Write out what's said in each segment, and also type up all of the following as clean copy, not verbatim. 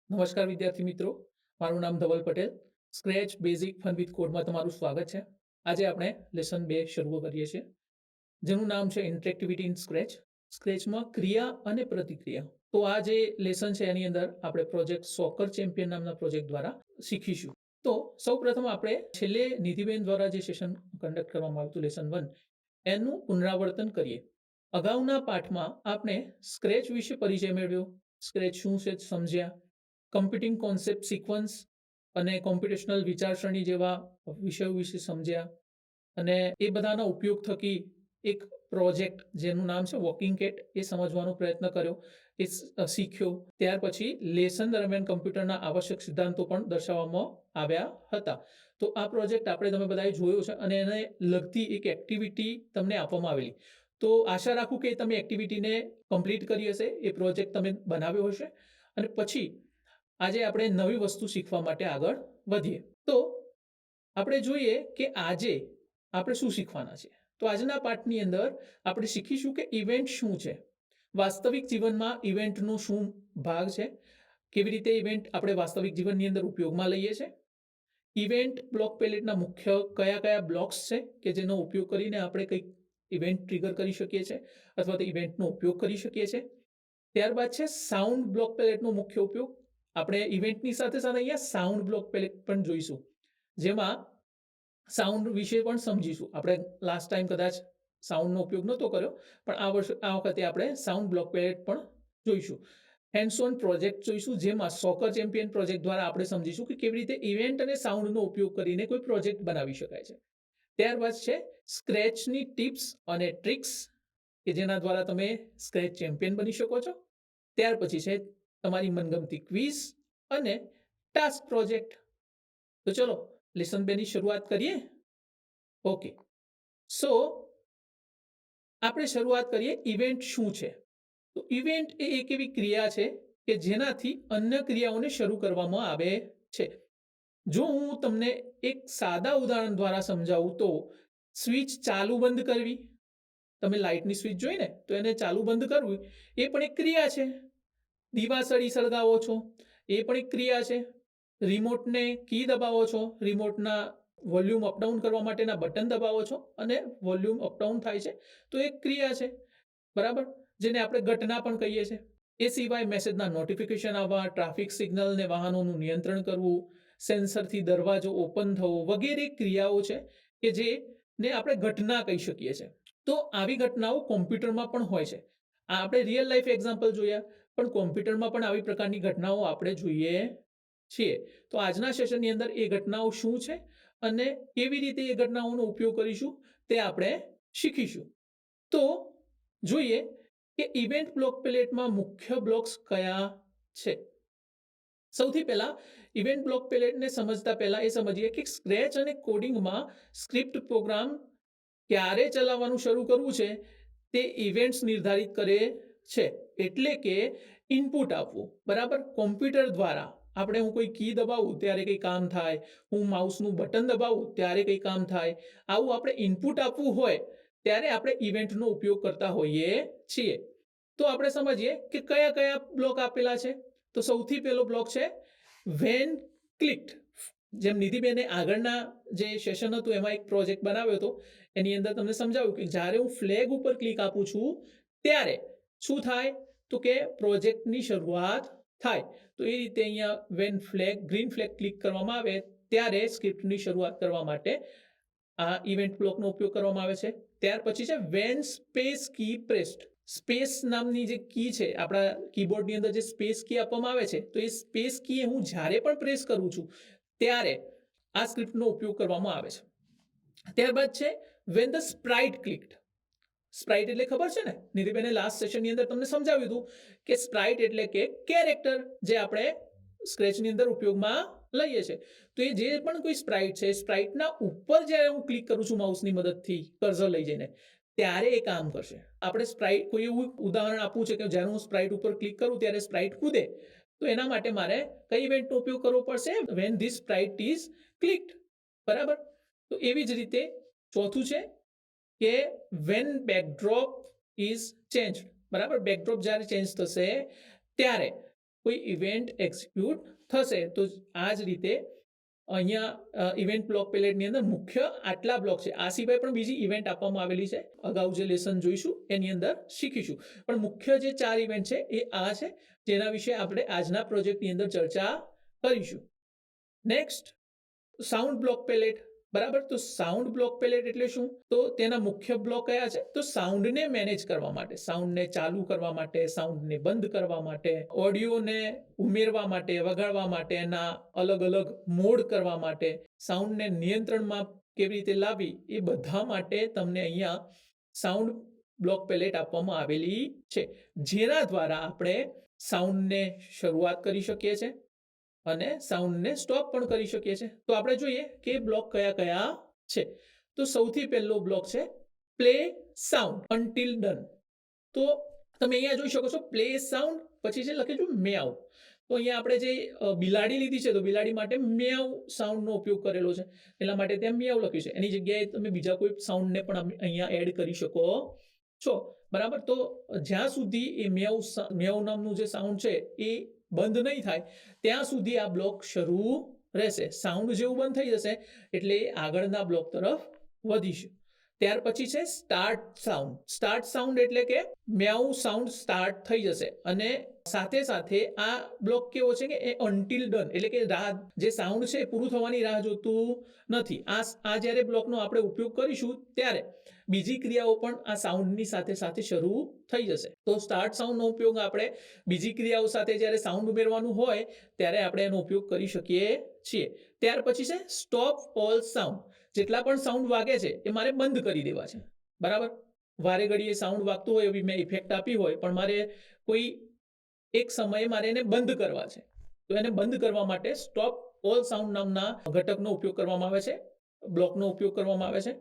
નમસ્કાર વિદ્યાર્થી મિત્રો, મારું નામ Dhaval Patel. Scratch basic fun with કોડમાં તમારું સ્વાગત છે. આજે આપણે લેસન 2 શરૂ કરીએ છીએ, જેનું નામ છે ઇન્ટરેક્ટિવિટી ઇન સ્ક્રેચ. સ્ક્રેચમાં ક્રિયા અને પ્રતિક્રિયા. તો આ જે લેસન છે એની અંદર આપણે પ્રોજેક્ટ સોકર ચેમ્પિયન નામના પ્રોજેક્ટ દ્વારા શીખીશું. તો સૌપ્રથમ આપણે છેલ્લે નિધિબેન દ્વારા જે સેશન કન્ડક્ટ કરવામાં આવ્યું હતું લેસન 1 એનું પુનરાવર્તન કરીએ. અગાઉના પાઠમાં આપણે સ્ક્રેચ વિશે પરિચય મેળવ્યો, સ્ક્રેચ શું છે સમજ્યા, કમ્પ્યુટિંગ કોન્સેપ્ટ સિક્વન્સ અને કોમ્પ્યુટેશનલ વિચારસરણી જેવા વિષયો વિશે સમજ્યા અને એ બધાના ઉપયોગ થકી એક પ્રોજેક્ટ જેનું નામ છે વોકિંગ કેટ એ સમજવાનો પ્રયત્ન કર્યો, એ શીખ્યો. ત્યાર પછી લેસન દરમિયાન કમ્પ્યુટરના આવશ્યક સિદ્ધાંતો પણ દર્શાવવામાં આવ્યા હતા. તો આ પ્રોજેક્ટ તમે બધાએ જોયો છે અને એને લગતી એક એક્ટિવિટી તમને આપવામાં આવેલી. તો આશા રાખું કે તમે એક્ટિવિટીને કમ્પ્લીટ કરી હશે, એ પ્રોજેક્ટ તમે બનાવ્યો હશે અને પછી આજે આપણે નવી વસ્તુ શીખવા માટે આગળ વધીએ. તો આપણે જોઈએ કે આજે આપણે શું શીખવાના છે. તો આજના પાઠની અંદર આપણે શીખીશું કે ઇવેન્ટ શું છે, વાસ્તવિક જીવનમાં ઇવેન્ટનો શું ભાગ છે, કેવી રીતે ઇવેન્ટ આપણે વાસ્તવિક જીવનની અંદર ઉપયોગમાં લઈએ છીએ, ઇવેન્ટ બ્લોક પેલેટના મુખ્ય કયા કયા બ્લોક્સ છે કે જેનો ઉપયોગ કરીને આપણે કંઈક ઇવેન્ટ ટ્રિગર કરી શકીએ છીએ અથવા તો ઇવેન્ટનો ઉપયોગ કરી શકીએ છીએ. ત્યારબાદ છે સાઉન્ડ બ્લોક પેલેટનો મુખ્ય ઉપયોગ. આપણે ઇવેન્ટની સાથે સાથે અહીંયા સાઉન્ડ બ્લોક પેલેટ પણ જોઈશું, જેમાં સાઉન્ડ વિશે પણ સમજીશું. આપણે લાસ્ટ ટાઈમ કદાચ સાઉન્ડનો ઉપયોગ નહોતો કર્યો, પણ આ વખતે આપણે સાઉન્ડ બ્લોક પેલેટ પણ જોઈશું. હેન્ડ્સ ઓન પ્રોજેક્ટ જોઈશું, જેમાં સોકર ચેમ્પિયન પ્રોજેક્ટ દ્વારા આપણે સમજીશું કે કેવી રીતે ઇવેન્ટ અને સાઉન્ડનો ઉપયોગ કરીને કોઈ પ્રોજેક્ટ બનાવી શકાય છે. ત્યારબાદ છે સ્ક્રેચની ટિપ્સ અને ટ્રિક્સ કે જેના દ્વારા તમે સ્ક્રેચ ચેમ્પિયન બની શકો છો. ત્યાર પછી છે તમારી મનગમતી ક્વિઝ અને ટાસ્ક પ્રોજેક્ટ. તો ચલો લેસન 2 ની શરૂઆત કરીએ. ઓકે, સો આપણે શરૂઆત કરીએ ઇવેન્ટ શું છે. તો ઇવેન્ટ એ એક એવી ક્રિયા છે કે જેનાથી અન્ય ક્રિયાઓને શરૂ કરવામાં આવે છે. જો હું તમને એક સાદા ઉદાહરણ દ્વારા સમજાવું તો સ્વિચ ચાલુ બંધ કરવી, તમે લાઇટની સ્વિચ જોઈને તો એને ચાલુ બંધ કરવું એ પણ એક ક્રિયા છે. દીવાસળી સળગાવો છો એ પણ એક ક્રિયા છે. રિમોટને કી દબાવો છો, રિમોટના વોલ્યુમ અપડાઉન કરવા માટેના બટન દબાવો છો અને વોલ્યુમ અપડાઉન થાય છે, તો એક ક્રિયા છે, બરાબર, જેને આપણે ઘટના પણ કહીએ છીએ. એ સિવાય મેસેજના નોટિફિકેશન આવવા, ટ્રાફિક સિગ્નલ ને વાહનોનું નિયંત્રણ કરવું, સેન્સરથી દરવાજો ઓપન થવો વગેરે ક્રિયાઓ છે કે જેને આપણે ઘટના કહી શકીએ છીએ. તો આવી ઘટનાઓ કોમ્પ્યુટરમાં પણ હોય છે. આ આપણે રિયલ લાઈફ એક્ઝામ્પલ જોયા, પણ કોમ્પ્યુટરમાં પણ આવી પ્રકારની ઘટનાઓ આપણે જોઈએ છીએ. તો આજના સેશનની અંદર એ ઘટનાઓ શું છે અને કેવી રીતે એ ઘટનાઓનો ઉપયોગ કરીશું તે આપણે શીખીશું. તો જોઈએ કે ઇવેન્ટ બ્લોક પેલેટમાં મુખ્ય બ્લોક્સ કયા છે. સૌથી પહેલા ઇવેન્ટ બ્લોક પેલેટને સમજતા પહેલા એ સમજીએ કે સ્ક્રેચ અને કોડિંગમાં સ્ક્રિપ્ટ પ્રોગ્રામ ક્યારે ચલાવવાનું શરૂ કરવું છે તે ઇવેન્ટ્સ નિર્ધારિત કરે છે. એટલે કે ઇનપુટ આપવું, બરાબર. કોમ્પ્યુટર દ્વારા હું કોઈ કી દબાવું ત્યારે કંઈ કામ થાય, હું માઉસનું બટન દબાવું ત્યારે કંઈ કામ થાય, આવું આપણે ઇનપુટ આપવું હોય ત્યારે આપણે ઇવેન્ટનો ઉપયોગ કરતા હોઈએ છીએ. તો આપણે સમજીએ કે કયા કયા બ્લોક આપેલા છે. તો સૌથી પહેલો બ્લોક છે વેન ક્લિક્ડ. જેમ નિધિબેને આગળના જે સેશન હતું એમાં એક પ્રોજેક્ટ બનાવ્યો હતો, એની અંદર તમને સમજાવ્યું કે જ્યારે હું ફ્લેગ ઉપર ક્લિક આપું છું ત્યારે શું થાય, તો કે પ્રોજેક્ટની શરૂઆત થાય. તો એ રીતે અહીંયા when flag green flag click કરવામાં આવે ત્યારે સ્ક્રિપ્ટની શરૂઆત કરવા માટે આ ઇવેન્ટ બ્લોકનો ઉપયોગ કરવામાં આવે છે. ત્યાર પછી છે વેન સ્પેસ કી પ્રેસ્ડ. સ્પેસ નામની જે કી છે, આપણા કીબોર્ડની અંદર જે સ્પેસ કી આપવામાં આવે છે, તો એ સ્પેસ કી હું જ્યારે પણ પ્રેસ કરું છું ત્યારે આ સ્ક્રિપ્ટનો ઉપયોગ કરવામાં આવે છે. ત્યારબાદ છે when the Sprite clicked. Sprite એટલે ખબર છે ને, નિધિબેને લાસ્ટ સેશનની અંદર તમને સમજાવ્યું હતું કે સ્પ્રાઇટ એટલે કે કેરેક્ટર જે આપણે સ્ક્રેચની અંદર ઉપયોગમાં લઈએ છીએ. તો એ જે પણ કોઈ સ્પ્રાઇટ છે, સ્પ્રાઇટના ઉપર જ્યારે હું ક્લિક કરું છું માઉસની મદદથી કર્સર લઈ જઈને, ત્યારે એ કામ કરશે. આપણે સ્પ્રાઇટ કોઈ એવું ઉદાહરણ આપવું છે કે જ્યારે હું સ્પ્રાઇટ ઉપર ક્લિક કરું ત્યારે સ્પ્રાઇટ કૂદે, તો એના માટે મારે કઈ ઇવેન્ટનો ઉપયોગ કરવો પડશે? Van this Sprite is clicked, બરાબર. તો એવી જ રીતે ચોથું છે કે વેન બેકડ્રોપ ઇઝ ચેન્જ, બરાબર. બેકડ્રોપ જ્યારે ચેન્જ થશે ત્યારે કોઈ ઇવેન્ટ એક્ઝિક્યુટ થશે. તો આ જ રીતે અહીંયા ઇવેન્ટ બ્લોક પેલેટની અંદર મુખ્ય આટલા બ્લોક છે. આ સિવાય પણ બીજી ઇવેન્ટ આપવામાં આવેલી છે, અગાઉ જે લેસન જોઈશું એની અંદર શીખીશું. પણ મુખ્ય જે 4 ઇવેન્ટ છે એ આ છે, જેના વિશે આપણે આજના પ્રોજેક્ટની અંદર ચર્ચા કરીશું. Next, sound block palette. બરાબર, તો સાઉન્ડ બ્લોક પેલેટ એટલે શું? તો તેના મુખ્ય બ્લોક કયા છે? તો સાઉન્ડને મેનેજ કરવા માટે, સાઉન્ડને ચાલુ કરવા માટે, સાઉન્ડને બંધ કરવા માટે, ઓડિયોને ઉમેરવા માટે, વગાડવા માટે, એના અલગ અલગ મોડ કરવા માટે, સાઉન્ડને નિયંત્રણમાં કેવી રીતે લાવવી, એ બધા માટે તમને અહીંયા સાઉન્ડ બ્લોક પેલેટ આપવામાં આવેલી છે, જેના દ્વારા આપણે સાઉન્ડને શરૂઆત કરી શકીએ છીએ અને સાઉન્ડને સ્ટોપ પણ કરી શકીએ છીએ. તો આપણે જોઈએ કે બ્લોક કયા કયા છે. તો સૌથી પહેલો બ્લોક છે પ્લે સાઉન્ડ અનટિલ ડન. તો તમે અહીંયા જોઈ શકો છો પ્લે સાઉન્ડ, પછી છે લખેલું મેઆઉ. તો અહીંયા આપણે જે બિલાડી લીધી છે, તો બિલાડી માટે મેઆઉ સાઉન્ડનો ઉપયોગ કરેલો છે, એટલા માટે ત્યાં મેઆઉ લખ્યું છે. એની જગ્યાએ તમે બીજા કોઈ સાઉન્ડને પણ અહીંયા એડ કરી શકો છો. બરાબર, તો જ્યાં સુધી એ મેઆઉ નામનું જે સાઉન્ડ છે એ બંધ નહીં થાય ત્યાં સુધી આ બ્લોક શરૂ રહેશે. સાઉન્ડ જેવું બંધ થઈ જશે એટલે આગળના બ્લોક તરફ વધીશું. ત્યાર પછી છે સ્ટાર્ટ સાઉન્ડ. સ્ટાર્ટ સાઉન્ડ એટલે કે મેઆઉ સાઉન્ડ સ્ટાર્ટ થઈ જશે અને સાથે સાથે આ બ્લોક કેવો છે કે એ અનટિલ ડન, એટલે કે જે સાઉન્ડ છે એ પૂરું થવાની રાહ જોતું નથી. આ જ્યારે બ્લોકનો આપણે ઉપયોગ કરીશું ત્યારે બીજી ક્રિયાઓ પણ આ સાઉન્ડની સાથે સાથે શરૂ થઈ જશે. તો સ્ટાર્ટ સાઉન્ડનો ઉપયોગ આપણે બીજી ક્રિયાઓ સાથે જ્યારે સાઉન્ડ ઉમેરવાનું હોય ત્યારે આપણે એનો ઉપયોગ કરી શકીએ છીએ. ત્યાર પછી છે સ્ટોપ ઓલ સાઉન્ડ. જેટલા પણ સાઉન્ડ વાગે છે એ મારે બંધ કરી દેવા છે. બરાબર, વારે ઘડીએ સાઉન્ડ વાગતું હોય એવી મેં ઇફેક્ટ આપી હોય, પણ મારે કોઈ એક સમયે મારે એને બંધ કરવા છે, તો એને બંધ કરવા માટે સ્ટોપ ઓલ સાઉન્ડ નામના ઘટકનો ઉપયોગ કરવામાં આવે છે, બ્લોકનો ઉપયોગ કરવામાં આવે છે.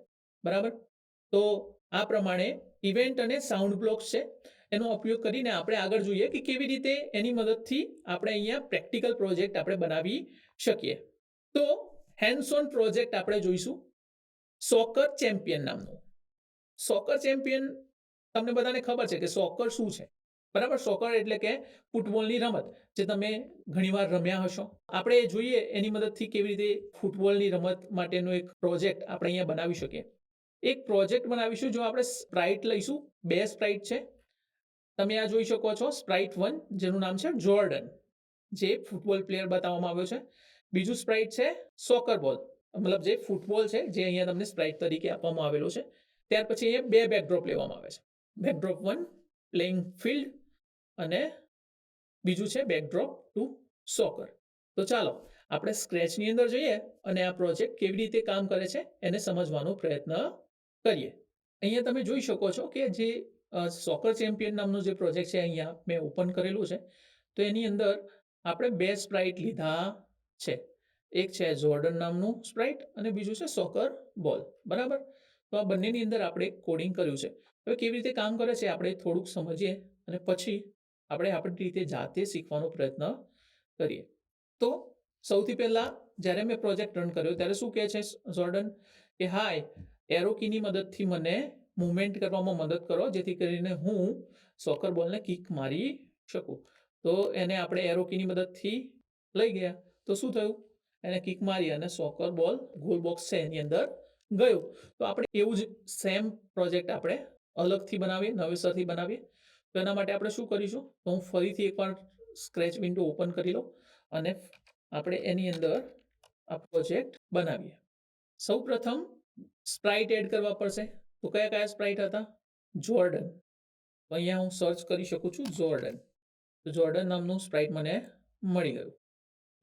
બરાબર, તો આ પ્રમાણે ઇવેન્ટ અને સાઉન્ડ બ્લોક્સ છે, એનો ઉપયોગ કરીને આપણે આગળ જોઈએ કે કેવી રીતે એની મદદથી આપણે અહીંયા પ્રેક્ટિકલ પ્રોજેક્ટ આપણે બનાવી શકીએ. તો હેન્ડ્સ ઓન પ્રોજેક્ટ આપણે જોઈશું સોકર ચેમ્પિયન નામનો. સોકર ચેમ્પિયન, તમને બધાને ખબર છે કે સોકર શું છે. બરાબર, સોકર એટલે કે ફૂટબોલની રમત, જે તમે ઘણીવાર રમ્યા હશો. આપણે જોઈએ એની મદદથી કેવી રીતે ફૂટબોલની રમત માટેનો એક પ્રોજેક્ટ આપણે અહીંયા બનાવી શકીએ. એક પ્રોજેક્ટ બનાવીશું. જો આપણે સ્પ્રાઇટ લઈશું, 2 સ્પ્રાઇટ છે, તમે આ જોઈ શકો છો. સ્પ્રાઇટ 1 જેનું નામ છે જોર્ડન, જે ફૂટબોલ પ્લેયર બતાવવામાં આવ્યો છે. બીજું સ્પ્રાઇટ છે સોકર બોલ, મતલબ જે ફૂટબોલ છે, જે અહીંયા તમને સ્પ્રાઇટ તરીકે આપવામાં આવેલો છે. ત્યાર પછી અહીંયા 2 બેકડ્રોપ લેવામાં આવે છે. બેકડ્રોપ 1 પ્લેઇંગ ફિલ્ડ અને બીજું છે બેકડ્રોપ 2 સોકર. તો ચાલો આપણે સ્ક્રેચની અંદર જઈએ અને આ પ્રોજેક્ટ કેવી રીતે કામ કરે છે એને સમજવાનો પ્રયત્ન કરીએ. અહીંયા તમે જોઈ શકો છો કે જે સોકર ચેમ્પિયન નામનો જે પ્રોજેક્ટ છે અહીંયા મેં ઓપન કરેલું છે. તો એની અંદર આપણે 2 સ્પ્રાઇટ લીધા છે. એક છે જોર્ડન નામનું સ્પ્રાઇટ અને બીજું છે સોકર બોલ. બરાબર, તો આ બંનેની અંદર આપણે કોડિંગ કર્યું છે. હવે કેવી રીતે કામ કરે છે આપણે થોડુંક સમજીએ અને પછી આપણે આપણી રીતે જાતે શીખવાનો પ્રયત્ન કરીએ. તો સૌથી પહેલા જ્યારે મેં પ્રોજેક્ટ રન કર્યો ત્યારે શું કહે છે જોર્ડન કે હાય, એરો કીની મદદથી મને મૂવમેન્ટ કરવામાં મદદ કરો, જેથી કરીને હું સોકર બોલને કિક મારી શકું. તો એને આપણે એરો કીની મદદથી લઈ ગયા. તો શું થયું? એને કિક મારી અને સોકર બોલ ગોલ બોક્સ છે એની અંદર ગયો. તો આપણે એવું જ સેમ પ્રોજેક્ટ આપણે અલગથી બનાવીએ, નવેસરથી બનાવીએ. તો એના માટે આપણે શું કરીશું? તો હું ફરીથી એકવાર સ્ક્રેચ વિન્ડો ઓપન કરી લઉં અને આપણે એની અંદર આ પ્રોજેક્ટ બનાવીએ. સૌ પ્રથમ સ્પ્રાઇટ એડ કરવા પડશે. તો કયા કયા સ્પ્રાઇટ હતા? જોર્ડન. તો અહીંયા હું સર્ચ કરી શકું છું જોર્ડન. તો જોર્ડન નામનું સ્પ્રાઇટ મને મળી ગયું.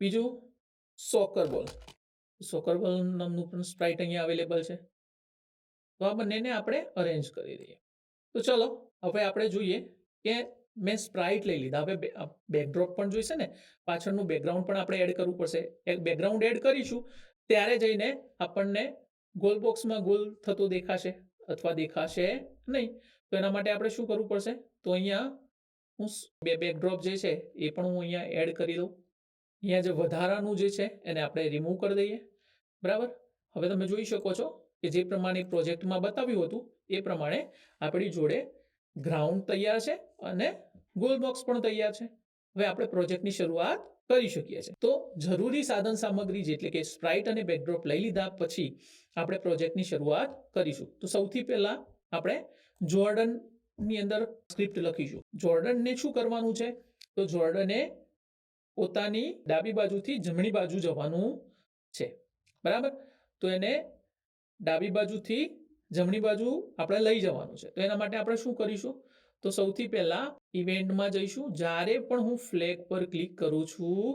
બીજું સોકર બોલ. સોકર બોલ નામનું પણ સ્પ્રાઇટ અહીંયા અવેલેબલ છે. તો આ બંનેને આપણે અરેન્જ કરી દઈએ. તો ચલો હવે આપણે જોઈએ કે મેં સ્પ્રાઇટ લઈ લીધા. હવે બેકડ્રોપ પણ જોઈશે ને, પાછળનું બેકગ્રાઉન્ડ પણ આપણે એડ કરવું પડશે. એક બેકગ્રાઉન્ડ એડ કરીશું ત્યારે જઈને આપણને ગોલ બોક્સમાં ગોલ થતો દેખાશે અથવા દેખાશે નહીં. તો એના માટે આપણે શું કરવું પડશે? તો અહીંયા હું બેકડ્રોપ જે છે એ પણ હું અહીંયા એડ કરી દઉં. અહીંયા જે વધારાનું જે છે એને આપણે રિમૂવ કરી દઈએ. બરાબર, હવે તમે જોઈ શકો છો કે જે પ્રમાણે પ્રોજેક્ટમાં બતાવ્યું હતું એ પ્રમાણે આપણી જોડે ગ્રાઉન્ડ તૈયાર છે અને ગોલ બોક્સ પણ તૈયાર છે. હવે આપણે પ્રોજેક્ટની શરૂઆત કરી શકીએ છીએ. તો જરૂરી સાધન સામગ્રી એટલે કે સ્પ્રાઇટ અને બેકડ્રોપ લઈ લીધા પછી આપણે પ્રોજેક્ટની શરૂઆત કરીશું. તો સૌથી પહેલા આપણે જોર્ડનની અંદર સ્ક્રિપ્ટ લખીશું. જોર્ડનને શું કરવાનું છે? તો જોર્ડને પોતાની ડાબી બાજુથી જમણી બાજુ જવાનું છે, બરાબર? તો એને ડાબી બાજુથી જમણી બાજુ આપણે લઈ જવાનું છે. તો એના માટે આપણે શું કરીશું? તો સૌથી પહેલા ઇવેન્ટમાં જઈશું. જ્યારે પણ હું ફ્લેગ પર ક્લિક કરું છું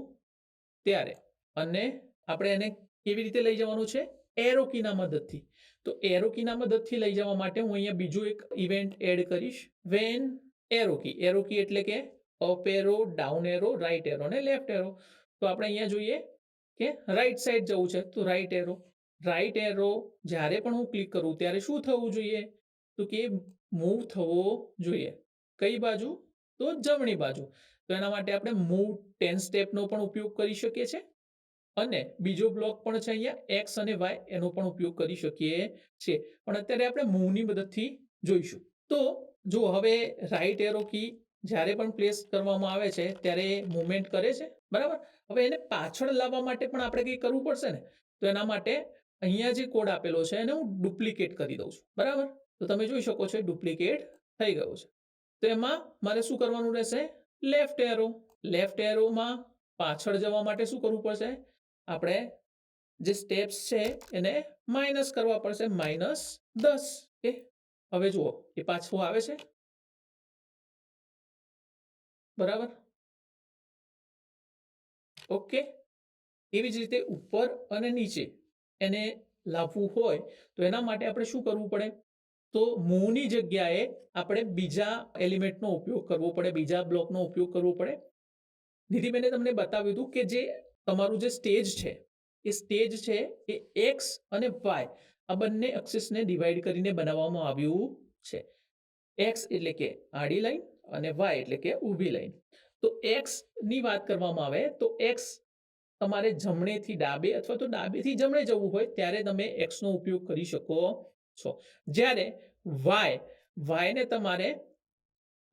ત્યારે, અને આપણે એને કેવી રીતે લઈ જવાનું છે? એરો કીના મદદથી. તો એરો કીના મદદથી લઈ જવા માટે હું અહીંયા બીજું એક ઇવેન્ટ એડ કરીશ. When arrow key. Arrow key એટલે કે up arrow, down arrow, right arrow અને લેફ્ટ એરો. તો આપણે અહીંયા જોઈએ કે રાઈટ સાઈડ જવું છે, તો રાઈટ એરો. રાઈટ એરો જ્યારે પણ હું ક્લિક કરું ત્યારે શું થવું જોઈએ? તો કે મૂવ થવો જોઈએ. કઈ બાજુ? તો જમણી બાજુ. તો એના માટે આપણે મૂવ 10 સ્ટેપનો પણ ઉપયોગ કરી શકીએ છીએ, અને બીજો બ્લોક પણ છે અહીંયા એક્સ અને વાય, એનો પણ ઉપયોગ કરી શકીએ છીએ. પણ અત્યારે આપણે મૂવની મદદથી જોઈશું. તો જો હવે રાઈટ એરો કી જ્યારે પણ પ્લેસ કરવામાં આવે છે ત્યારે મૂવમેન્ટ કરે છે, બરાબર? હવે એને પાછળ લાવવા માટે પણ આપણે કંઈ કરવું પડશે ને. તો એના માટે અહીંયા જે કોડ આપેલો છે એને હું ડુપ્લિકેટ કરી દઉં છું, બરાબર? તો તમે જોઈ શકો છો ડુપ્લિકેટ થઈ ગયો છે. તો એમાં મારે શું કરવાનું રહેશે? Left arrow. લેફ્ટ એરોમાં પાછળ જવા માટે શું કરવું પડશે? આપણે જે સ્ટેપ્સ છે એને માઇનસ કરવા પડશે, -10. ઓકે, હવે જુઓ એ પાછું આવે છે, બરાબર? ઓકે, એવી જ રીતે ઉપર અને નીચે એને લાવવું હોય તો એના માટે આપણે શું કરવું પડે? તો મૂવની જગ્યાએ આપણે બીજા એલિમેન્ટનો ઉપયોગ કરવો પડે, બીજા બ્લોકનો ઉપયોગ કરવો પડે. નિધિબેને તમને બતાવ્યું હતું કે જે તમારું જે સ્ટેજ છે એ સ્ટેજ છે એ એક્સ અને વાય આ બંને એક્સિસને ડિવાઈડ કરીને બનાવવામાં આવ્યું છે. એક્સ એટલે કે આડી લાઈન અને વાય એટલે કે ઊભી લાઈન. તો એક્સ ની વાત કરવામાં આવે તો એક્સ તમારે જમણેથી ડાબે અથવા તો ડાબેથી જમણે જવું હોય ત્યારે તમે એક્સ નો ઉપયોગ કરી શકો છો. જ્યારે વાયને તમારે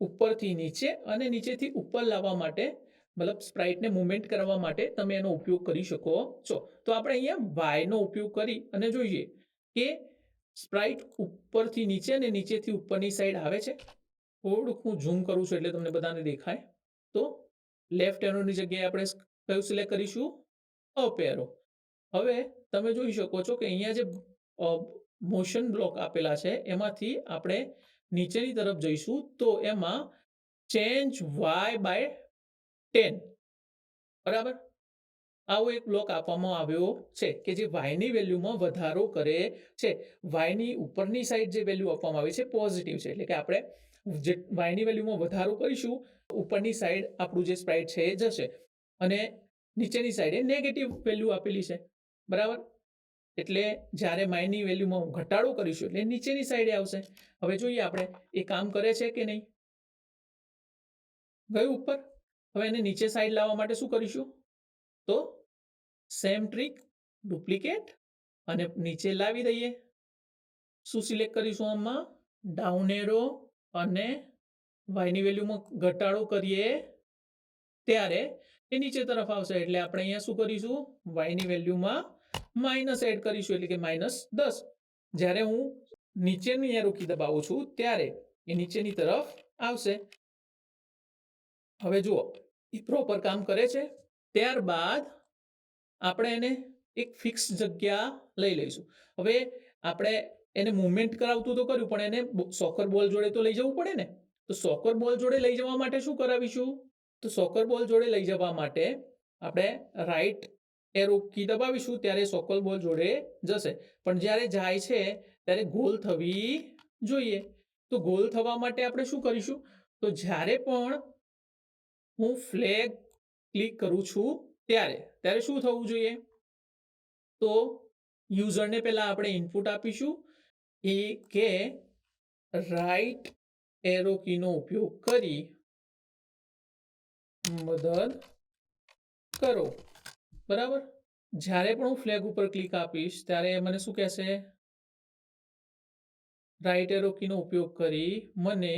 ઉપરથી નીચે અને નીચેથી ઉપર લાવવા માટે, મતલબ સ્પ્રાઇટને મૂવમેન્ટ કરવા માટે તમે એનો ઉપયોગ કરી શકો છો. તો આપણે અહીંયા વાયનો ઉપયોગ કરી અને જોઈએ કે સ્પ્રાઇટ ઉપરથી નીચે અને નીચેથી ઉપરની સાઈડ આવે છે. થોડુંક હું ઝૂમ કરું છું એટલે તમને બધાને દેખાય. તો લેફ્ટ એરોની જગ્યાએ આપણે કયું સિલેક્ટ કરીશું? Up arrow. હવે તમે જોઈ શકો છો કે અહીંયા જે મોશન બ્લોક આપેલા છે એમાંથી આપણે નીચેની તરફ જઈશું તો એમાં ચેન્જ વાય બાય 10, બરાબર? આવો એક બ્લોક આપવામાં આવ્યો છે કે જે વાયની વેલ્યુમાં વધારો કરે છે. વાયની ઉપરની સાઈડ જે વેલ્યુ આપવામાં આવી છે પોઝિટિવ છે, એટલે કે આપણે જે વાયની વેલ્યુમાં વધારો કરીશું ઉપરની સાઈડ આપણું જે સ્પ્રાઇટ છે એ જશે, અને નીચેની સાઈડે નેગેટિવ વેલ્યુ આપેલી છે, બરાબર? એટલે જ્યારે વાયની વેલ્યુમાં ઘટાડો કરીશું એટલે નીચેની સાઈડે આવશે. હવે જોઈએ આપણે એ કામ કરે છે કે નહીં. ગયું ઉપર. હવે એને નીચે સાઈડ લાવવા માટે શું કરીશું? તો સેમ ટ્રીક, ડુપ્લિકેટ અને નીચે લાવી દઈએ. શું સિલેક્ટ કરીશું? આમાં ડાઉન એરો અને વાયની વેલ્યુમાં ઘટાડો કરીએ ત્યારે એ નીચે તરફ આવશે. એટલે આપણે અહીંયા શું કરીશું? વાયની વેલ્યુમાં માઇનસ એડ કરીશું, એટલે કે -10. જ્યારે હું નીચેની એરો કી દબાવું છું ત્યારે એ નીચેની તરફ આવશે. હવે જુઓ એ પ્રોપર કામ કરે છે. ત્યારબાદ આપણે એને એક ફિક્સ જગ્યા લઈ લઈશું. હવે આપણે એને મૂવમેન્ટ કરાવતું તો કર્યું, પણ એને સોકર બોલ જોડે તો લઈ જવું પડે ને. તો સોકર બોલ જોડે લઈ જવા માટે શું કરાવીશું? તો સોકર બોલ જોડે લઈ જવા માટે આપણે રાઈટ એરો કી દબાવીશું ત્યારે સોકર બોલ જોડે જશે, પણ જ્યારે જાય છે ત્યારે ગોલ થવી જોઈએ. તો ગોલ થવા માટે આપણે શું કરીશું? તો જ્યારે પણ હું ફ્લેગ ક્લિક કરું છું ત્યારે શું થવું જોઈએ? તો યુઝરને પહેલા આપણે ઇનપુટ આપીશું એ કે રાઈટ એરો કીનો ઉપયોગ કરી મદદ કરો, બરાબર? જ્યારે પણ હું ફ્લેગ ઉપર ક્લિક આપીશ ત્યારે મને શું કહેશે? રાઈટ એરો કીનો ઉપયોગ કરી મને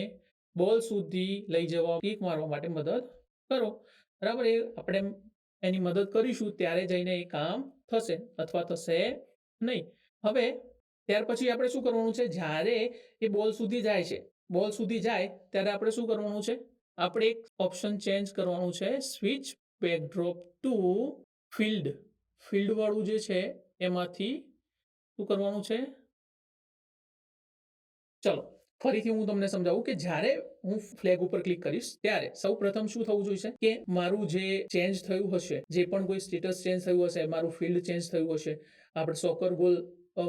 બોલ સુધી લઈ જવા, કિક મારવા માટે મદદ કરો, બરાબર. એ આપણે એની મદદ કરીશું ત્યારે જઈને એ કામ થશે અથવા થશે નહીં. હવે ત્યાર પછી આપણે શું કરવાનું છે, જ્યારે એ બોલ સુધી જાય છે, બોલ સુધી જાય ત્યારે આપણે શું કરવાનું છે, આપણે એક ઓપ્શન ચેન્જ કરવાનું છે, switch backdrop to field. Field વાળું જે છે એમાંથી શું કરવાનું છે, ચલો ફરીથી હું તમને સમજાવું કે જ્યારે હું ફ્લેગ ઉપર ક્લિક કરીશ ત્યારે સૌપ્રથમ શું થવું જોઈએ કે મારું જે ચેન્જ થયું હશે, જે પણ કોઈ સ્ટેટસ ચેન્જ થયું હશે, મારું ફિલ્ડ ચેન્જ થયું હશે, આપણે સોકર ગોલ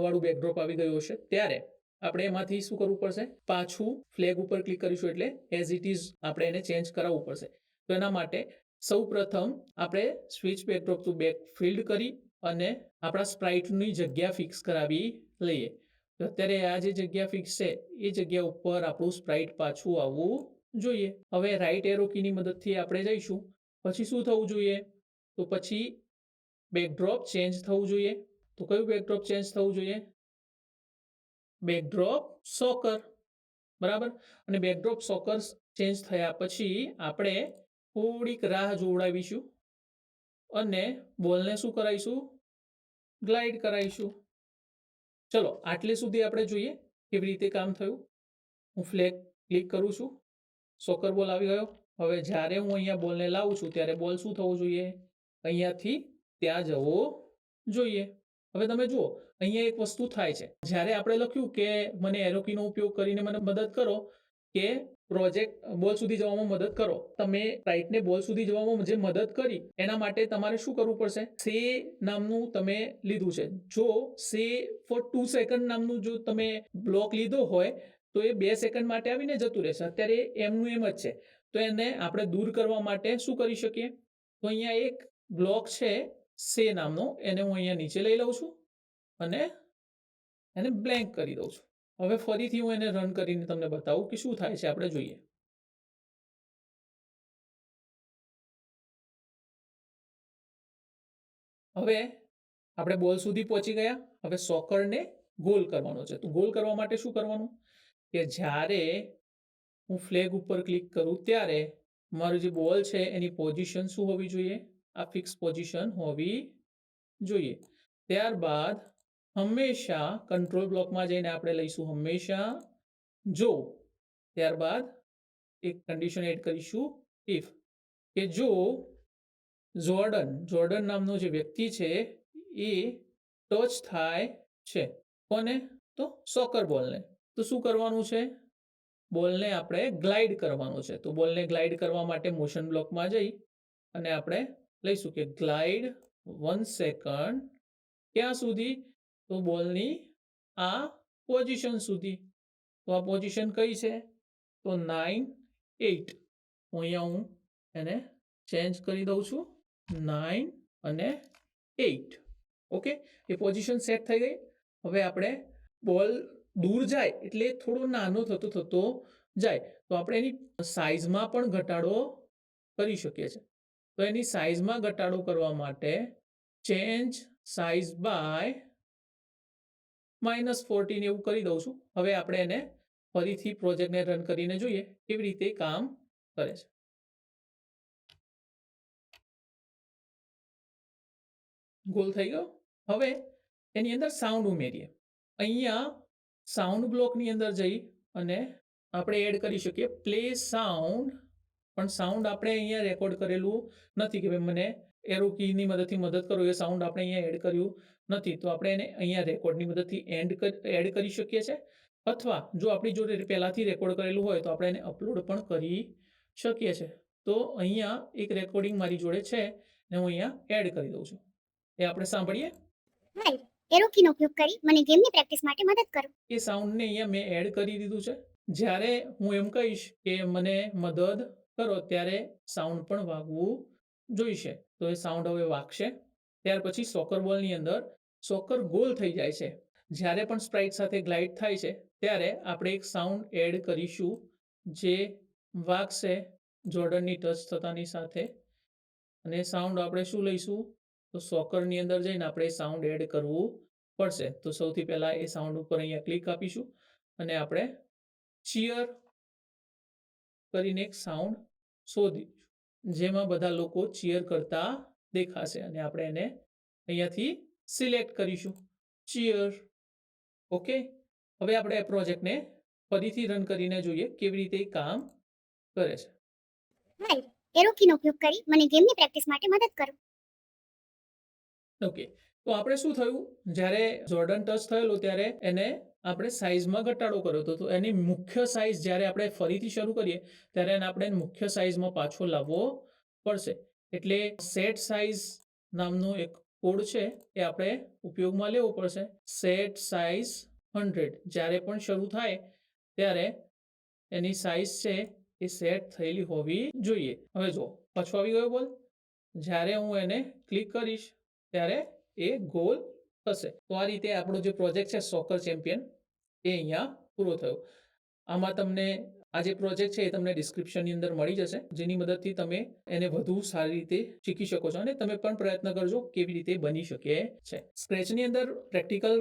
વાળું બેકડ્રોપ આવી ગયું હશે, ત્યારે આપણે એમાંથી શું કરવું પડશે, પાછું ફ્લેગ ઉપર ક્લિક કરીશું એટલે એઝ ઇટ ઇઝ આપણે એને ચેન્જ કરાવવું પડશે. તો એના માટે સૌપ્રથમ આપણે switch backdrop to back field કરી અને આપણા સ્પ્રાઇટની જગ્યા ફિક્સ કરાવી લઈએ. તો અત્યારે આ જે જગ્યા ફિક્સ છે એ જગ્યા ઉપર આપણું સ્પ્રાઇટ પાછું આવવું જોઈએ. હવે રાઈટ એરો કીની મદદથી આપણે જઈશું. પછી શું થવું જોઈએ, તો પછી બેકડ્રોપ ચેન્જ થવું જોઈએ. તો કયું બેકડ્રોપ ચેન્જ થવું જોઈએ, બેકડ્રોપ સોકર, બરાબર. અને બેકડ્રોપ સોકર ચેન્જ થયા પછી આપણે થોડીક રાહ જોવડાવીશું અને બોલને શું કરાવીશું, ગ્લાઇડ કરાવીશું. ચલો આટલે સુધી આપણે જોઈએ કેવી રીતે કામ થયું. હું ફ્લેગ ક્લિક કરું છું, સોકર બોલ આવી ગયો. હવે જ્યારે હું અહીંયા બોલને લાવું છું ત્યારે બોલ શું થવું જોઈએ, અહીંયાથી ત્યાં જવો જોઈએ. હવે તમે જુઓ અહીંયા એક વસ્તુ થાય છે, જ્યારે આપણે લખ્યું કે મને એરો કીનો ઉપયોગ કરીને મને મદદ કરો કે પ્રોજેક્ટ બોલ સુધી જવામાં મદદ કરો, તમે રાઈટને બોલ સુધી જવામાં જે મદદ કરી એના માટે તમારે શું કરવું પડશે, સે નામનું તમે લીધું છે. જો સે ફોર 2 સેકન્ડ નામનું જો તમે બ્લોક લીધો હોય તો એ 2 સેકન્ડ માટે આવીને જતું રહેશે. અત્યારે એમનું એમ જ છે. તો એને આપણે દૂર કરવા માટે શું કરી શકીએ, તો અહીંયા એક બ્લોક છે સે નામનો, એને હું અહીંયા નીચે લઈ લઉં છું અને એને બ્લેન્ક કરી દઉં છું. હવે ફરીથી હું એને રન કરીને તમને બતાવું કે શું થાય છે, આપણે જોઈએ. હવે આપણે બોલ સુધી પહોંચી ગયા. હવે સોકરને ગોલ કરવાનો છે. તો ગોલ કરવા માટે શું કરવાનું કે જ્યારે હું ફ્લેગ ઉપર ક્લિક કરું ત્યારે મારો જે બોલ છે એની પોઝિશન શું હોવી જોઈએ, આ ફિક્સ પોઝિશન હોવી જોઈએ. ત્યારબાદ હંમેશા કંટ્રોલ બ્લોકમાં જઈને આપણે લઈશું હંમેશા જો, ત્યારબાદ એક કન્ડિશન એડ કરીશું ઇફ, કે જો જોર્ડન નામનો જે વ્યક્તિ છે એ ટચ થાય છે, કોને, તો સોકર બોલને, તો શું કરવાનું છે, બોલને આપણે ગ્લાઇડ કરવાનું છે. તો બોલને ગ્લાઇડ કરવા માટે મોશન બ્લોકમાં જઈ અને આપણે લઈશું કે ગ્લાઇડ 1 સેકન્ડ, ક્યાં સુધી, તો બોલની આ પોઝિશન સુધી. તો આ પોઝિશન કઈ છે, તો 9 8. અહીંયા હું એને ચેન્જ કરી દઉં છું, 9 અને 8. ઓકે, એ પોઝિશન સેટ થઈ ગઈ. હવે આપણે બોલ દૂર જાય એટલે થોડો નાનો થતો થતો જાય, તો આપણે એની સાઇઝમાં પણ ઘટાડો કરી શકીએ છીએ. તો એની સાઇઝમાં ઘટાડો કરવા માટે ચેન્જ સાઇઝ બાય -14 એવું કરી દઉં છું. હવે આપણે એને ફરીથી પ્રોજેક્ટને રન કરીને જોઈએ કેવી રીતે કામ કરે છે. ગોલ થઈ ગયો. હવે એની અંદર સાઉન્ડ ઉમેરીએ. અહીંયા સાઉન્ડ બ્લોકની અંદર જઈ અને આપણે એડ કરી શકીએ પ્લે સાઉન્ડ, પણ સાઉન્ડ આપણે અહીંયા રેકોર્ડ કરેલું નથી કે ભાઈ મને એરો કીની મદદથી મદદ કરો, એ સાઉન્ડ આપણે અહીંયા એડ કર્યું નથી. તો આપણે એને અહીંયા રેકોર્ડની મદદથી એડ કરી શકીએ છીએ, અથવા જો આપણી જોડે પહેલાથી રેકોર્ડ કરેલું હોય તો આપણે એને અપલોડ પણ કરી શકીએ છીએ. તો અહીંયા એક રેકોર્ડિંગ મારી જોડે છે ને હું અહીંયા એડ કરી દઉં છું. એ આપણે સાંભળીએ. હાય, એરો કીનો ઉપયોગ કરી મને ગેમની પ્રેક્ટિસ માટે મદદ કરો. એ સાઉન્ડને અહીંયા મેં એડ કરી દીધું છે. જ્યારે હું એમ કહીશ કે મને મદદ કરો ત્યારે સાઉન્ડ પણ વાગવું જોઈશે. તો એ સાઉન્ડ હવે વાગશે. ત્યાર પછી સોકર બોલની અંદર સોકર ગોલ થઈ જાય છે. જ્યારે પણ સ્પ્રાઇટ સાથે ગ્લાઇડ થાય છે ત્યારે આપણે એક સાઉન્ડ એડ કરીશું જે વાગશે જોર્ડનની ટચ થતાની સાથે. અને સાઉન્ડ આપણે શું લઈશું, તો સોકરની અંદર જઈને આપણે સાઉન્ડ એડ કરવું પડશે. તો સૌથી પહેલા એ સાઉન્ડ ઉપર અહીંયા ક્લિક આપીશું અને આપણે ચીયર કરીને એક સાઉન્ડ શોધીશું. જેમાં બધા લોકો ચીયર કરતા દેખાશે અને આપણે એને અહીંયાથી સિલેક્ટ કરીશું ચીયર. ઓકે, હવે આપણે આ પ્રોજેક્ટને ફરીથી રન કરીને જોઈએ કેવી રીતે એ કામ કરે છે. હાય, એરો કીનો ઉપયોગ કરી મને ગેમની પ્રેક્ટિસ માટે મદદ કરો. ઓકે, તો આપણે શું થયું, જ્યારે જોર્ડન ટચ થયેલો ત્યારે એને આપણે સાઇઝમાં ઘટાડો કર્યો હતો. તો એની મુખ્ય સાઇઝ જ્યારે આપણે ફરીથી શરૂ કરીએ ત્યારે એને આપણે મુખ્ય સાઇઝમાં પાછો લાવવો પડશે. એટલે સેટ સાઇઝ નામનો એક કોડ છે એ આપણે ઉપયોગમાં લેવો પડશે. સેટ સાઇઝ 100 જ્યારે પણ શરૂ થાય ત્યારે એની સાઇઝ છે એ સેટ થયેલી હોવી જોઈએ. હવે જો પાછો આવી ગયો બોલ. જ્યારે હું એને ક્લિક કરીશ ત્યારે એ ગોલ થશે. તો આ રીતે આપણો જે પ્રોજેક્ટ છે સોકર ચેમ્પિયન એ અહીંયા પૂરો થયો. આમાં તમને આ જે પ્રોજેક્ટ છે એ તમને ડિસ્ક્રિપ્શનની અંદર મળી જશે, જેની મદદથી તમે એને વધુ સારી રીતે શીખી શકો છો અને તમે પણ પ્રયત્ન કરજો કેવી રીતે બની શકે છે. સ્ક્રેચની અંદર પ્રેક્ટિકલ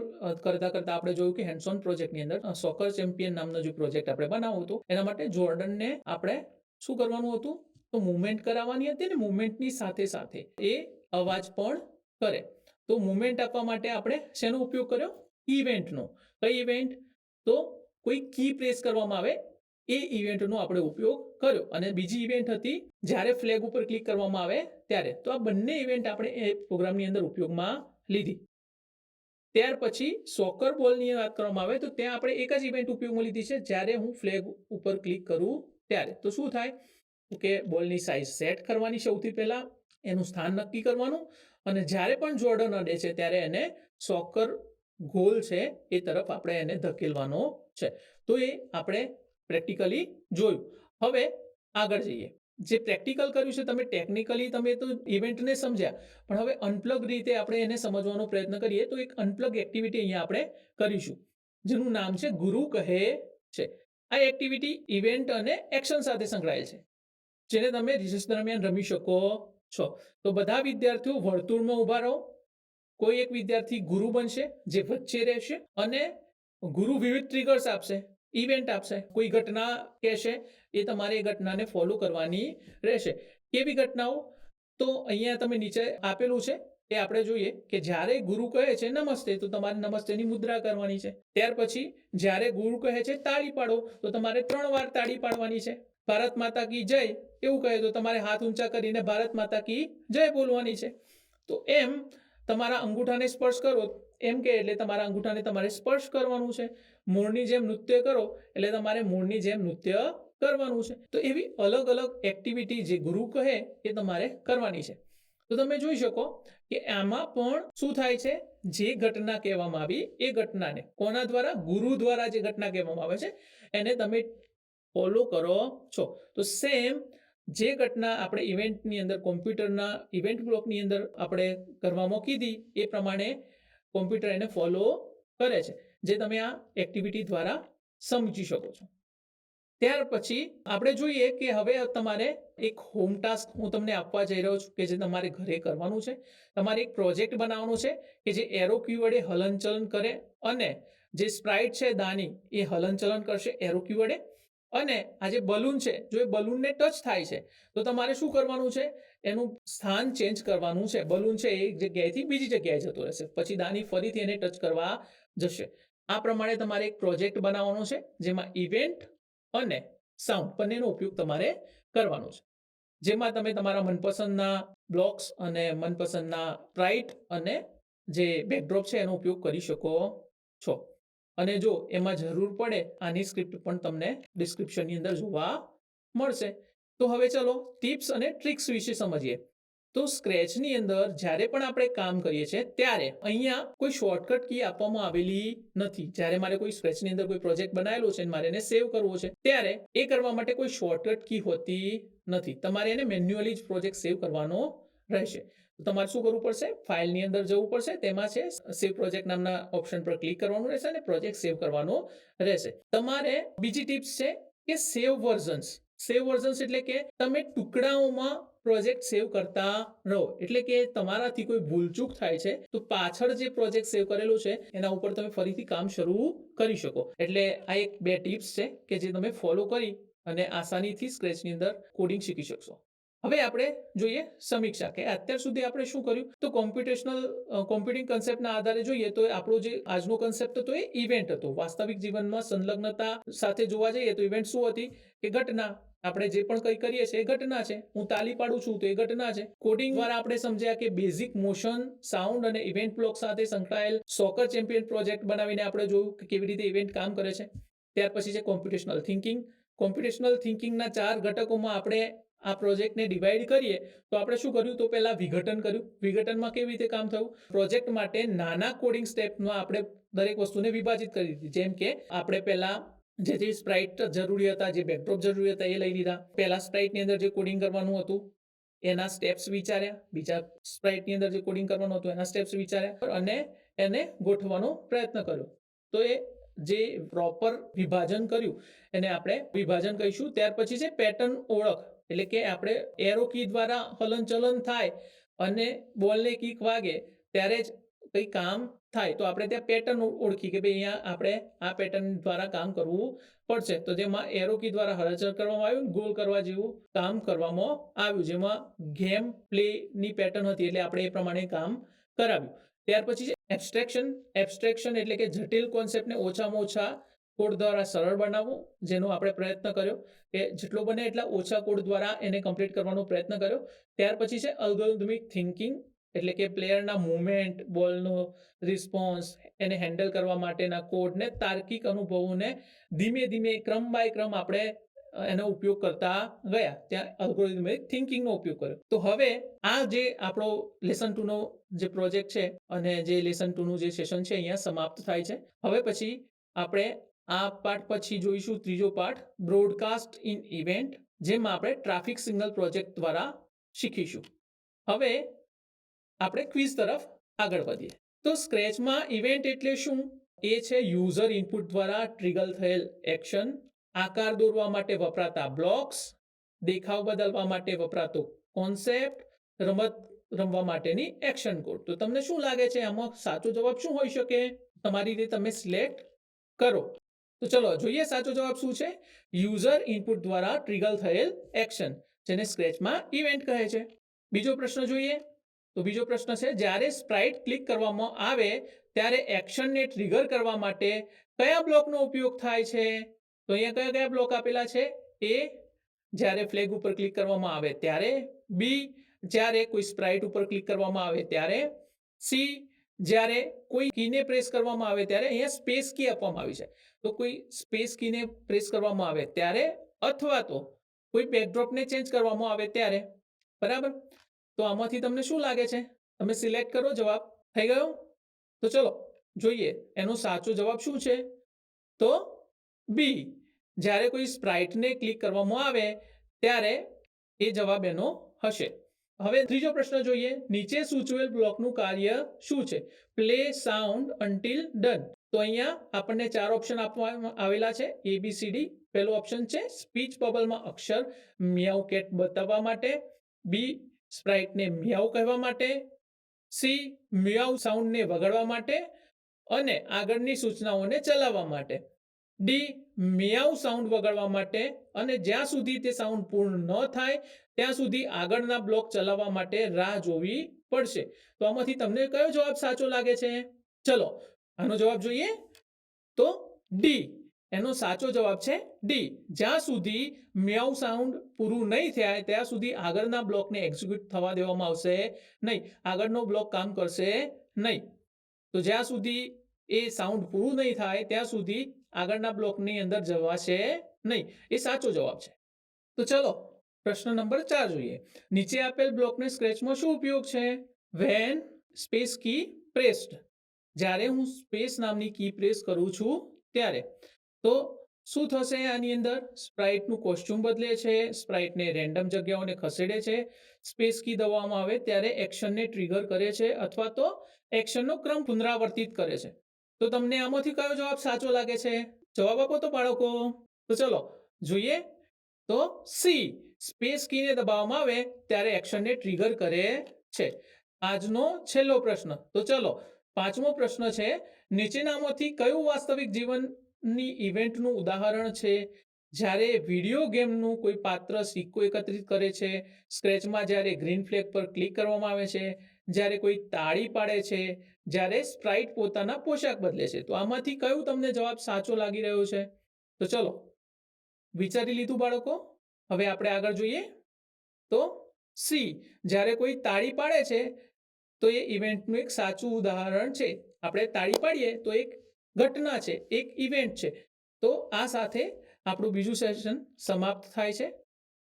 કરતા કરતા આપણે જોયું કે હેન્ડ્સ ઓન પ્રોજેક્ટની અંદર સોકર ચેમ્પિયન નામનો જે પ્રોજેક્ટ આપણે બનાવવો હતો એના માટે જોર્ડનને આપણે શું કરવાનું હતું, તો મુવમેન્ટ કરાવવાની હતી ને મુવમેન્ટની સાથે સાથે એ અવાજ પણ કરે. તો મુવમેન્ટ આપવા માટે આપણે શેનો ઉપયોગ કર્યો, ઇવેન્ટનો. કઈ ઇવેન્ટ, તો કોઈ કી પ્રેસ કરવામાં આવે એ ઇવેન્ટનો આપણે ઉપયોગ કર્યો. અને બીજી ઇવેન્ટ હતી જ્યારે ફ્લેગ ઉપર ક્લિક કરવામાં આવે ત્યારે. તો આ બંને ઇવેન્ટ આપણે એ પ્રોગ્રામની અંદર ઉપયોગમાં લીધી. ત્યાર પછી સોકર બોલની વાત કરવામાં આવે તો ત્યાં આપણે એક જ ઇવેન્ટ ઉપયોગમાં લીધી છે, જ્યારે હું ફ્લેગ ઉપર ક્લિક કરું ત્યારે. તો શું થાય કે બોલની સાઇઝ સેટ કરવાની સૌથી પહેલા, એનું સ્થાન નક્કી કરવાનું અને જ્યારે પણ જોર્ડન અડે છે ત્યારે એને સોકર ગોલ છે એ તરફ આપણે એને ધકેલવાનો છે. તો એ આપણે પ્રેક્ટિકલી જોયું. હવે આગળ જઈએ. જે પ્રેક્ટિકલ કર્યું છે તમે ટેકનિકલી તમે તો ઇવેન્ટને સમજ્યા, પણ હવે અનપ્લગ રીતે આપણે એને સમજવાનો પ્રયત્ન કરીએ. તો એક અનપ્લગ એક્ટિવિટી અહીંયા આપણે કરીશું જેનું નામ છે ગુરુ કહે છે. આ એક્ટિવિટી ઇવેન્ટ અને એક્શન સાથે સંકળાયેલ છે, જેને તમે રિસર્ચ દરમિયાન રમી શકો છો. તો બધા વિદ્યાર્થીઓ વર્તુળમાં ઊભા રહો. કોઈ એક વિદ્યાર્થી ગુરુ બનશે જે વચ્ચે રહેશે અને ગુરુ વિવિધ ટ્રિગર્સ આપશે, ઇવેન્ટ આપશે. કોઈ ઘટના કહેશે એ તમારે એ ઘટનાને ફોલો કરવાની રહેશે. કેવી ઘટનાઓ, તો અહીંયા તમે નીચે આપેલું છે એ આપણે જોઈએ કે જ્યારે ગુરુ કહે છે નમસ્તે તો તમારે નમસ્તેની મુદ્રા કરવાની છે. ત્યાર પછી જ્યારે ગુરુ કહે છે તાળી પાડો તો તમારે 3 વાર તાળી પાડવાની છે. ભારત માતા કી જય એવું કહે તો તમારે હાથ ઊંચા કરીને ભારત માતા કી જય બોલવાની છે. તો એમ તમારા અંગૂઠાને સ્પર્શ કરો એમ કે એટલે તમારા અંગૂઠાને તમારે સ્પર્શ કરવાનું છે. મોરની જેમ નૃત્ય કરો એટલે તમારે મોરની જેમ નૃત્ય કરવાનું છે. તો એવી અલગ અલગ એક્ટિવિટી જે ગુરુ કહે એ તમારે કરવાની છે. તો તમે જોઈ શકો કે આમાં પણ શું થાય છે, જે ઘટના કહેવામાં આવી એ ઘટનાને કોના દ્વારા, ગુરુ દ્વારા જે ઘટના કહેવામાં આવે છે એને તમે ફોલો કરો છો. તો સેમ જે ઘટના આપણે ઇવેન્ટની અંદર કોમ્પ્યુટરના ઇવેન્ટ બ્લોકની અંદર આપણે કરવામાં કીધી એ પ્રમાણે કોમ્પ્યુટર એને ફોલો કરે છે, જે તમે આ એક્ટિવિટી દ્વારા સમજી શકો છો. ત્યાર પછી આપણે જોઈએ કે હવે તમારે એક હોમ ટાસ્ક હું તમને આપવા જઈ રહ્યો છું કે જે તમારે ઘરે કરવાનું છે. તમારે એક પ્રોજેક્ટ બનાવવાનો છે કે જે એરો કી વડે હલનચલન કરે અને જે સ્પ્રાઇટ છે દાની એ હલનચલન કરશે એરો કી વડે. અને આ જે બલૂન છે જો એ બલૂનને ટચ થાય છે તો તમારે શું કરવાનું છે, એનું સ્થાન ચેન્જ કરવાનું છે. બલૂન છે એક જગ્યાએથી બીજી જગ્યાએ જતો રહેશે, પછી દાની ફરીથી એને ટચ કરવા જશે. આ પ્રમાણે તમારે એક પ્રોજેક્ટ બનાવવાનો છે જેમાં ઇવેન્ટ અને સાઉન્ડ બંનેનો ઉપયોગ તમારે કરવાનો છે, જેમાં તમે તમારા મનપસંદના બ્લોક્સ અને મનપસંદના સ્પ્રાઇટ અને જે બેકડ્રોપ છે એનો ઉપયોગ કરી શકો છો. અને જો એમાં જરૂર પડે આની સ્ક્રિપ્ટ પણ તમને ડિસ્ક્રિપ્શનની અંદર જોવા મળશે. તો હવે ચલો ટિપ્સ અને ટ્રિક્સ વિશે સમજીએ. તો સ્ક્રેચની અંદર જ્યારે પણ આપણે કામ કરીએ છીએ ત્યારે અહીંયા કોઈ શોર્ટકટ કી આપવામાં આવેલી નથી. જ્યારે મારે કોઈ સ્ક્રેચની અંદર કોઈ પ્રોજેક્ટ બનાવેલો છે અને મારે એને સેવ કરવો છે ત્યારે એ કરવા માટે કોઈ શોર્ટકટ કી હોતી નથી. તમારે એને મેન્યુઅલી જ પ્રોજેક્ટ સેવ કરવાનો રહેશે. તો તમારે શું કરવું પડશે, ફાઇલની અંદર જવું પડશે, તેમાં છે સેવ પ્રોજેક્ટ નામના ઓપ્શન પર ક્લિક કરવાનું રહેશે અને પ્રોજેક્ટ સેવ કરવાનો રહેશે. તમારે બીજી ટિપ્સ છે કે સેવ વર્ઝન્સ. સેવ વર્ઝન્સ એટલે કે તમે ટુકડાઓમાં પ્રોજેક્ટ સેવ કરતા રહો. એટલે કે તમારાથી કોઈ ભૂલચૂક થાય છે તો પાછળ જે પ્રોજેક્ટ સેવ કરેલો છે એના ઉપર તમે ફરીથી કામ શરૂ કરી શકો. એટલે આ એક 2 ટિપ્સ છે કે જે તમે ફોલો કરી અને આસાનીથી સ્ક્રેચની અંદર કોડિંગ શીખી શકશો. હવે આપણે જોઈએ સમીક્ષા કે અત્યાર સુધી આપણે શું કર્યું તો કોમ્પ્યુટિંગ કન્સેપ્ટના આધારે જોઈએ તો આપણો જે આજનો કન્સેપ્ટ હતો એ ઇવેન્ટ હતો. વાસ્તવિક જીવનમાં સંલગ્નતા સાથે જોવા જઈએ તો ઇવેન્ટ શું હતી કે ઘટના. આપણે જે પણ કંઈ કરીએ છીએ એ ઘટના છે. હું તાલી પાડું છું તો એ ઘટના છે. કોડિંગ દ્વારા આપણે સમજ્યા કે બેઝિક મોશન, સાઉન્ડ અને ઇવેન્ટ બ્લોક સાથે સંકળાયેલ સોકર ચેમ્પિયન પ્રોજેક્ટ બનાવીને આપણે જોયું કે કેવી રીતે ઇવેન્ટ કામ કરે છે. ત્યાર પછી છે કોમ્પ્યુટેશનલ થિંકિંગ. કોમ્પ્યુટેશનલ થિંકિંગના 4 ઘટકોમાં આપણે આ પ્રોજેક્ટને ડિવાઈડ કરીએ તો આપણે શું કર્યું તો પહેલા વિઘટન કર્યું. વિઘટનમાં કેવી રીતે કામ થયું? પ્રોજેક્ટ માટે નાના કોડિંગ સ્ટેપમાં આપણે દરેક વસ્તુને વિભાજિત કરી દીધી. જેમ કે આપણે પહેલા જે સ્પ્રાઇટ જરૂરી હતા, જે બેકડ્રોપ જરૂરી હતા એ લઈ લીધા. પહેલા સ્પ્રાઇટની અંદર જે કોડિંગ કરવાનું હતું એના સ્ટેપ્સ વિચાર્યા. બીજા સ્પ્રાઇટની અંદર જે કોડિંગ કરવાનું હતું એના સ્ટેપ્સ વિચાર્યા અને એને ગોઠવવાનો પ્રયત્ન કર્યો. તો એ જે પ્રોપર વિભાજન કર્યું એને આપણે વિભાજન કહીશું. ત્યાર પછી છે પેટર્ન ઓળખ, એટલે કે આપણે એરો કી દ્વારા હલનચલન થાય અને બોલને કિક વાગે ત્યારે જ કંઈ કામ થાય તો આપણે ત્યાં પેટર્ન ઓળખી કે ભાઈ અહીંયા આપણે આ પેટર્ન દ્વારા કામ કરવું પડશે. તો જેમાં એરો કી દ્વારા હલનચલન કરવામાં આવ્યું, ગોલ કરવા જેવું કામ કરવામાં આવ્યું, જેમાં ગેમ પ્લેની પેટર્ન હતી એટલે આપણે એ પ્રમાણે કામ કરાવ્યું. ત્યાર પછી છે એબ્સ્ટ્રેક્શન એટલે કે જટિલ કોન્સેપ્ટને ઓછામાં ઓછા કોડ દ્વારા સરળ બનાવવું, જેનો આપણે પ્રયત્ન કર્યો કે જેટલો બને એટલા ઓછા કોડ દ્વારા એને કમ્પ્લીટ કરવાનો પ્રયત્ન કર્યો. ત્યાર પછી છે અલ્ગોરિધમિક થિંકિંગ, એટલે કે પ્લેયરના મૂવમેન્ટ, બોલનો રિસ્પોન્સ, એને હેન્ડલ કરવા માટેના કોડને, તાર્કિક અનુભવોને ધીમે ધીમે ક્રમ બાય ક્રમ આપણે એનો ઉપયોગ કરતા ગયા. ત્યાં અલ્ગોરિધમિક થિંકિંગનો ઉપયોગ કર્યો. તો હવે આ જે આપણો લેસન 2 નો જે પ્રોજેક્ટ છે અને જે લેસન 2 નું જે સેશન છે અહીંયા સમાપ્ત થાય છે. હવે પછી આપણે આ પાર્ટ પછી જોઈશું ત્રીજો પાર્ટ, બ્રોડકાસ્ટ ઇન ઇવેન્ટ, જેમાં આપણે ટ્રાફિક સિગ્નલ પ્રોજેક્ટ દ્વારા શીખીશું. હવે આપણે ક્વિઝ તરફ આગળ વધીએ. તો સ્ક્રેચમાં ઇવેન્ટ એટલે શું? એ છે યુઝર ઇનપુટ દ્વારા ટ્રિગર થયેલ એક્શન, આકાર દોરવા માટે વપરાતા બ્લોક્સ, દેખાવ બદલવા માટે વપરાતો કોન્સેપ્ટ, રમત રમવા માટેની એક્શન કોડ. તો તમને શું લાગે છે આમાં સાચો જવાબ શું હોઈ શકે? તમારી રીતે તમે સિલેક્ટ કરો. તો ચલો જોઈએ સાચો જવાબ શું છે. યુઝર ઇનપુટ દ્વારા ટ્રિગર થયેલ એક્શન, જેને સ્ક્રેચમાં ઇવેન્ટ કહે છે. બીજો પ્રશ્ન જોઈએ. તો બીજો પ્રશ્ન છે જ્યારે સ્પ્રાઇટ ક્લિક કરવામાં આવે ત્યારે એક્શનને ટ્રિગર કરવા માટે કયા બ્લોકનો ઉપયોગ થાય છે? તો અહીંયા કયા કયા બ્લોક આપેલા છે? એ જ્યારે ફ્લેગ ઉપર ક્લિક કરવામાં આવે ત્યારે, બી જ્યારે કોઈ સ્પ્રાઇટ ઉપર ક્લિક કરવામાં આવે ત્યારે, સી જ્યારે કોઈ કીને પ્રેસ કરવામાં આવે ત્યારે, અહીંયા સ્પેસ કી આપવામાં આવી છે તો કોઈ સ્પેસ કીને પ્રેસ કરવામાં આવે ત્યારે, અથવા તો કોઈ બેકડ્રોપને ચેન્જ કરવામાં આવે ત્યારે. બરાબર? તો આમાંથી તમને શું લાગે છે? તમે સિલેક્ટ કરો. જવાબ થઈ ગયો? તો ચલો જોઈએ એનો સાચો જવાબ શું છે. તો બી, જ્યારે કોઈ સ્પ્રાઇટને ક્લિક કરવામાં આવે ત્યારે એ જવાબ એનો હશે. હવે ત્રીજો પ્રશ્ન જોઈએ. નીચે સૂચવેલ બ્લોકનું કાર્ય શું છે? Play sound until done. તો અહીંયા આપણને 4 ઓપ્શન આપવામાં આવેલા છે, ABCD. પહેલો ઓપ્શન છે સ્પીચ બબલમાં અક્ષર મિયાઉ કેટ બતાવવા માટે, બી સ્પ્રાઇટને મિયાઉ કહેવા માટે, સી મિયાઉ સાઉન્ડને વગાડવા માટે અને આગળની સૂચનાઓને ચલાવવા માટે, ડી મિયાઉ સાઉન્ડ વગાડવા માટે અને જ્યાં સુધી તે સાઉન્ડ પૂર્ણ ન થાય ત્યાં સુધી આગળના બ્લોક ચલાવવા માટે રાહ જોવી પડશે. તો આમાંથી તમને કયો જવાબ સાચો લાગે છે? ચલો આનો જવાબ જોઈએ. તો ડી એનો સાચો જવાબ છે ડી. જ્યાં સુધી મિયાઉ સાઉન્ડ પૂરું નહીં થાય ત્યાં સુધી આગળના બ્લોકને એક્ઝિક્યુટ થવા દેવામાં આવશે નહીં, આગળનો બ્લોક કામ કરશે નહીં. તો જ્યાં સુધી એ સાઉન્ડ પૂરું નહીં થાય ત્યાં સુધી આગળના બ્લોકની અંદર જવાશે નહીં. એ સાચો જવાબ છે. તો ચલો પ્રશ્ન નંબર 4 જોઈએ. નીચે આપેલ બ્લોકને સ્ક્રેચમાં શું ઉપયોગ છે? વેન સ્પેસ કી પ્રેસ્ડ, જ્યારે હું સ્પેસ નામની કી પ્રેસ કરું છું ત્યારે. તો શું થશે આની અંદર? સ્પ્રાઇટનું કોસ્ટ્યુમ બદલે છે, સ્પ્રાઇટને રેન્ડમ જગ્યાઓને ખસેડે છે, સ્પેસ કી દબાવવામાં આવે ત્યારે એક્શનને ટ્રિગર કરે છે અથવા તો એક્શનનો ક્રમ પુનરાવર્તિત કરે છે. તો તમને આમાંથી કયો જવાબ સાચો લાગે છે? જવાબ આપો તો બાળકો. તો ચલો જોઈએ. તો સી સ્પેસ કીને દબાવવામાં આવે ત્યારે એક્શનને ટ્રિગર કરે છે. આજનો છેલ્લો પ્રશ્ન. તો ચલો 5મો પ્રશ્ન છે નીચેનામાંથી કયું વાસ્તવિક જીવનની ઇવેન્ટનું ઉદાહરણ છે? જ્યારે વિડીયો ગેમનું કોઈ પાત્ર સિક્કો એકત્રિત કરે છે, સ્ક્રેચમાં જ્યારે ગ્રીન ફ્લેગ પર ક્લિક કરવામાં આવે છે, જ્યારે કોઈ તાળી પાડે છે, જ્યારે સ્પ્રાઇટ પોતાના પોશાક બદલે છે. તો આમાંથી કયું તમને જવાબ સાચો લાગી રહ્યો છે? તો ચલો, વિચારી લીધું બાળકો? હવે આપણે આગળ જોઈએ. તો સી, જ્યારે કોઈ તાળી પાડે છે તો એ ઇવેન્ટનું એક સાચું ઉદાહરણ છે. આપણે તાળી પાડીએ તો એક ઘટના છે, એક ઇવેન્ટ છે. તો આ સાથે આપણું બીજું સેશન સમાપ્ત થાય છે.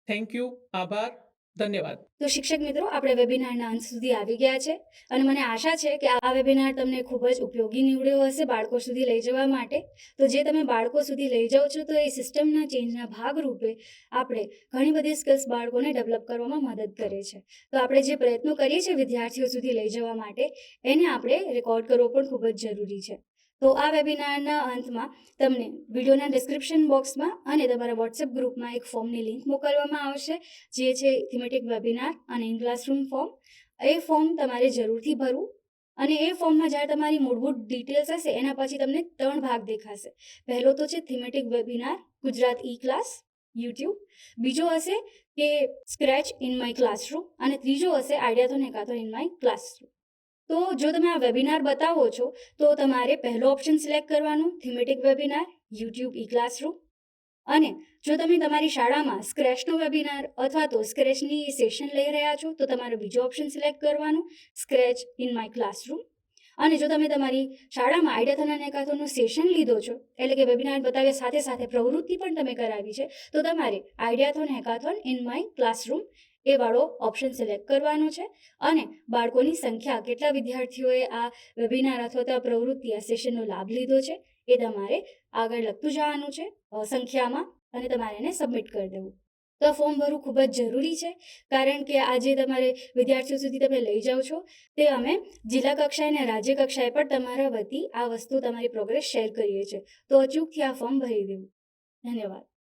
થેન્ક યુ, આભાર, ધન્યવાદ. તો શિક્ષક મિત્રો, આપણે વેબિનારના અંત સુધી આવી ગયા છે અને મને આશા છે કે આ વેબિનાર તમને ખૂબ જ ઉપયોગી નીવડ્યો હશે બાળકો સુધી લઈ જવા માટે. તો જે તમે બાળકો સુધી લઈ જાઓ છો તો એ સિસ્ટમના ચેન્જના ભાગરૂપે આપણે ઘણી બધી સ્કિલ્સ બાળકોને ડેવલપ કરવામાં મદદ કરે છે. તો આપણે જે પ્રયત્નો કરીએ છીએ વિદ્યાર્થીઓ સુધી લઈ જવા માટે, એને આપણે રેકોર્ડ કરવો પણ ખૂબ જ જરૂરી છે. તો આ વેબિનારના અંતમાં તમને વિડીયોના ડિસ્ક્રિપ્શન બોક્સમાં અને તમારા વોટ્સએપ ગ્રુપમાં એક ફોર્મની લિંક મોકલવામાં આવશે, જે છે થીમેટિક વેબિનાર અને in classroom form. A form તમારે જરૂરથી ભરવું અને એ ફોર્મમાં જ્યારે તમારી મૂળભૂત ડિટેલ્સ હશે એના પછી તમને 3 ભાગ દેખાશે. પહેલો તો છે થીમેટિક વેબિનાર ગુજરાત ઈ ક્લાસ યુટ્યુબ, બીજો હશે કે સ્ક્રેચ ઇન માય ક્લાસરૂમ અને ત્રીજો હશે આઈડિયાથોન હેકાથોન ઇન માય ક્લાસરૂમ. તો જો તમે આ વેબિનાર બતાવો છો તો તમારે પહેલો ઓપ્શન સિલેક્ટ કરવાનો, થીમેટિક વેબિનાર યુટ્યુબ ઈ ક્લાસરૂમ. અને જો તમે તમારી શાળામાં સ્ક્રેચનો વેબિનાર અથવા તો સ્ક્રેચની સેશન લઈ રહ્યા છો તો તમારે બીજો ઓપ્શન સિલેક્ટ કરવાનો, સ્ક્રેચ ઇન માય ક્લાસરૂમ. અને જો તમે તમારી શાળામાં આઈડિયાથોન અને હેકાથોનનો સેશન લીધો છો, એટલે કે વેબિનાર બતાવ્યા સાથે સાથે પ્રવૃત્તિ પણ તમે કરાવી છે, તો તમારે આઈડિયાથોન હેકાથોન ઇન માય ક્લાસરૂમ એ વાળો ઓપ્શન સિલેક્ટ કરવાનો છે. અને બાળકોની સંખ્યા, કેટલા વિદ્યાર્થીઓએ આ વેબિનાર અથવા તો આ પ્રવૃત્તિ, આ સેશનનો લાભ લીધો છે, એ તમારે આગળ લખતું જવાનું છે સંખ્યામાં અને તમારે એને સબમિટ કરી દેવું. તો આ ફોર્મ ભરવું ખૂબ જ જરૂરી છે, કારણ કે આજે તમારે વિદ્યાર્થીઓ સુધી તમે લઈ જાઓ છો તે અમે જિલ્લા કક્ષાએ અને રાજ્ય કક્ષાએ પણ તમારા વતી આ વસ્તુ, તમારી પ્રોગ્રેસ શેર કરીએ છીએ. તો અચૂકથી આ ફોર્મ ભરી દેવું. ધન્યવાદ.